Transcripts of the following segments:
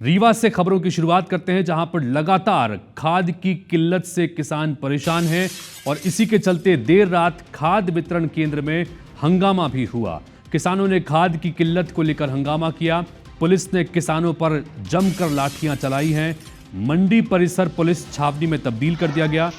रीवा से खबरों की शुरुआत करते हैं, जहां पर लगातार खाद की किल्लत से किसान परेशान हैं और इसी के चलते देर रात खाद वितरण केंद्र में हंगामा भी हुआ। किसानों ने खाद की किल्लत को लेकर हंगामा किया। पुलिस ने किसानों पर जमकर लाठियां चलाई हैं। मंडी परिसर पुलिस छावनी में तब्दील कर दिया गया।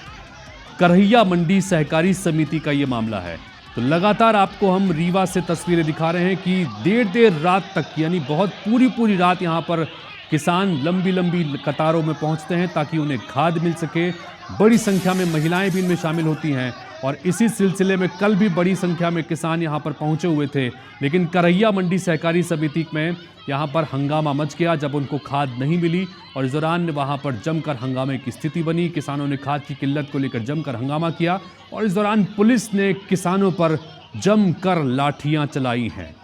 करहिया मंडी सहकारी समिति का यह मामला है। तो लगातार आपको हम रीवा से तस्वीरें दिखा रहे हैं कि देर रात तक, यानी बहुत पूरी रात यहां पर किसान लंबी लंबी कतारों में पहुंचते हैं ताकि उन्हें खाद मिल सके। बड़ी संख्या में महिलाएं भी इनमें शामिल होती हैं और इसी सिलसिले में कल भी बड़ी संख्या में किसान यहां पर पहुंचे हुए थे, लेकिन करहिया मंडी सहकारी समिति में यहां पर हंगामा मच गया जब उनको खाद नहीं मिली और इस दौरान वहां पर जमकर हंगामे की स्थिति बनी। किसानों ने खाद की किल्लत को लेकर जमकर हंगामा किया और इस दौरान पुलिस ने किसानों पर जमकर लाठियां चलाई हैं।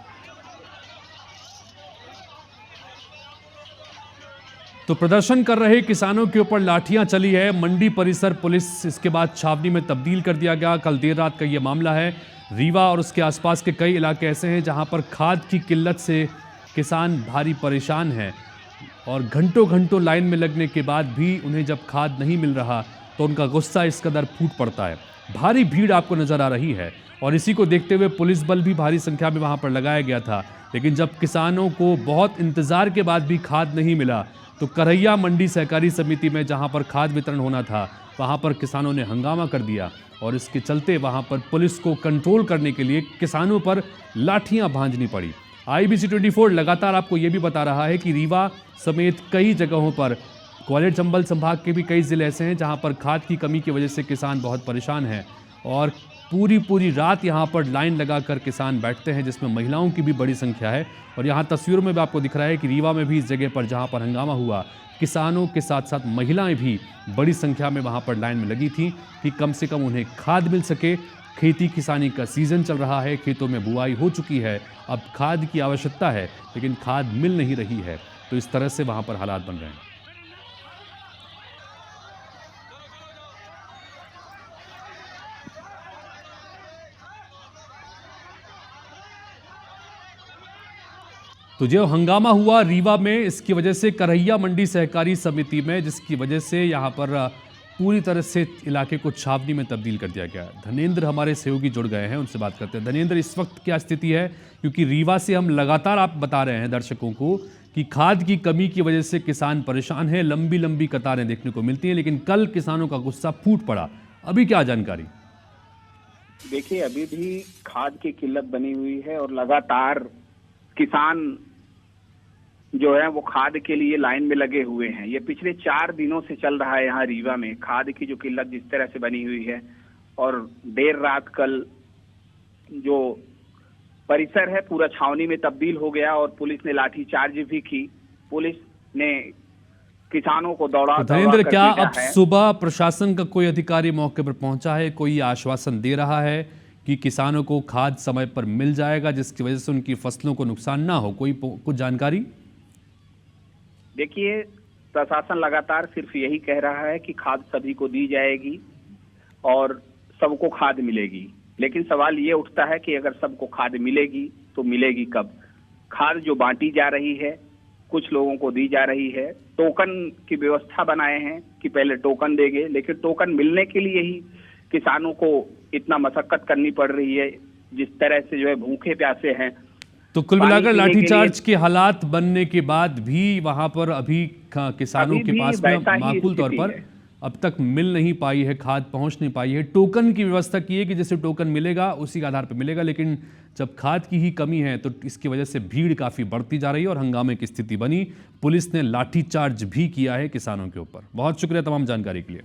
तो प्रदर्शन कर रहे किसानों के ऊपर लाठियां चली है। मंडी परिसर पुलिस इसके बाद छावनी में तब्दील कर दिया गया। कल देर रात का यह मामला है। रीवा और उसके आसपास के कई इलाके ऐसे हैं जहां पर खाद की किल्लत से किसान भारी परेशान हैं और घंटों लाइन में लगने के बाद भी उन्हें जब खाद नहीं मिल रहा तो उनका गुस्सा इस कदर फूट पड़ता है। भारी भीड़ आपको नजर आ रही है और इसी को देखते हुए पुलिस बल भी भारी संख्या में वहां पर लगाया गया था, लेकिन जब किसानों को बहुत इंतजार के बाद भी खाद नहीं मिला तो करहिया मंडी सहकारी समिति में जहां पर खाद वितरण होना था वहां पर किसानों ने हंगामा कर दिया और इसके चलते वहां पर पुलिस को कंट्रोल करने के लिए किसानों पर लाठियां भांजनी पड़ी। IBC 24 लगातार आपको यह भी बता रहा है कि रीवा समेत कई जगहों पर, ग्वालियर चंबल संभाग के भी कई जिले ऐसे हैं जहां पर खाद की कमी की वजह से किसान बहुत परेशान हैं और पूरी रात यहां पर लाइन लगाकर किसान बैठते हैं, जिसमें महिलाओं की भी बड़ी संख्या है। और यहां तस्वीरों में भी आपको दिख रहा है कि रीवा में भी इस जगह पर जहां पर हंगामा हुआ, किसानों के साथ साथ महिलाएं भी बड़ी संख्या में वहां पर लाइन में लगी थी कि कम से कम उन्हें खाद मिल सके। खेती किसानी का सीजन चल रहा है, खेतों में बुआई हो चुकी है, अब खाद की आवश्यकता है लेकिन खाद मिल नहीं रही है। तो इस तरह से वहां पर हालात बन रहे हैं। तो जो हंगामा हुआ रीवा में, इसकी वजह से करहिया मंडी सहकारी समिति में, जिसकी वजह से यहां पर पूरी तरह से इलाके को छावनी में तब्दील कर दिया गया। धनेंद्र हमारे सहयोगी जुड़ गए हैं, उनसे बात करते हैं। धनेंद्र, इस वक्त क्या स्थिति है? क्योंकि रीवा से हम लगातार आप बता रहे हैं दर्शकों को कि खाद की कमी की वजह से किसान परेशान है, लंबी कतारें देखने को मिलती हैं, लेकिन कल किसानों का गुस्सा फूट पड़ा। अभी क्या जानकारी? देखिए, अभी भी खाद की किल्लत बनी हुई है और लगातार किसान जो है वो खाद के लिए लाइन में लगे हुए हैं। ये पिछले 4 दिनों से चल रहा है यहाँ रीवा में खाद की जो किल्लत जिस तरह से बनी हुई है। और देर रात कल जो परिसर है पूरा छावनी में तब्दील हो गया और पुलिस ने लाठीचार्ज भी की। पुलिस ने किसानों को दौड़ा। तो धनेंद्र, क्या अब सुबह प्रशासन का कोई अधिकारी मौके पर पहुंचा है, कोई आश्वासन दे रहा है कि किसानों को खाद समय पर मिल जाएगा जिसकी वजह से उनकी फसलों को नुकसान ना हो? कोई कुछ जानकारी? देखिए, प्रशासन लगातार सिर्फ यही कह रहा है कि खाद सभी को दी जाएगी और सबको खाद मिलेगी, लेकिन सवाल ये उठता है कि अगर सबको खाद मिलेगी तो मिलेगी कब? खाद जो बांटी जा रही है कुछ लोगों को दी जा रही है, टोकन की व्यवस्था बनाए हैं कि पहले टोकन देंगे, लेकिन टोकन मिलने के लिए ही किसानों को इतना मशक्कत करनी पड़ रही है, जिस तरह से जो है भूखे प्यासे हैं। तो कुल मिलाकर लाठीचार्ज के हालात बनने के बाद भी वहां पर अभी किसानों के पास में माकूल तौर पर अब तक मिल नहीं पाई है, खाद पहुंच नहीं पाई है। टोकन की व्यवस्था की है कि जैसे टोकन मिलेगा उसी के आधार पर मिलेगा, लेकिन जब खाद की ही कमी है तो इसकी वजह से भीड़ काफी बढ़ती जा रही है और हंगामे की स्थिति बनी। पुलिस ने लाठीचार्ज भी किया है किसानों के ऊपर। बहुत शुक्रिया तमाम जानकारी के लिए।